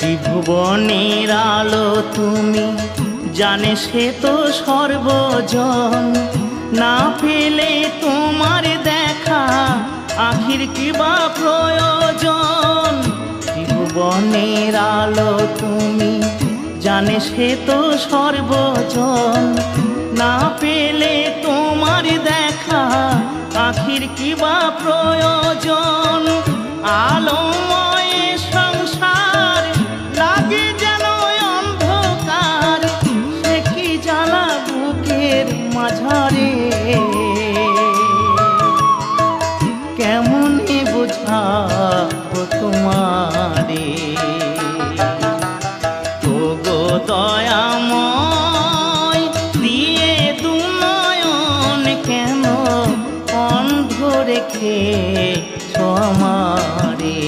ত্রিভুবনের আলো তুমি, জানে সে তো সর্বজন। না পেলে তোমার দেখা আখির কিবা প্রয়োজন। ত্রিভুবনের আলো তুমি, জানে সে তো সর্বজন। না পেলে তোমার দেখা আখির কিবা প্রয়োজন। আলোময় সংসার লাগে যেন অন্ধকার, সে কি জ্বালা বুকের মাঝারে। কেমনে বোঝাবো তোমারে, ওগো দয়াময় দিয়ে দু নয়ন কেন অন্ধ রেখেছ আমারে।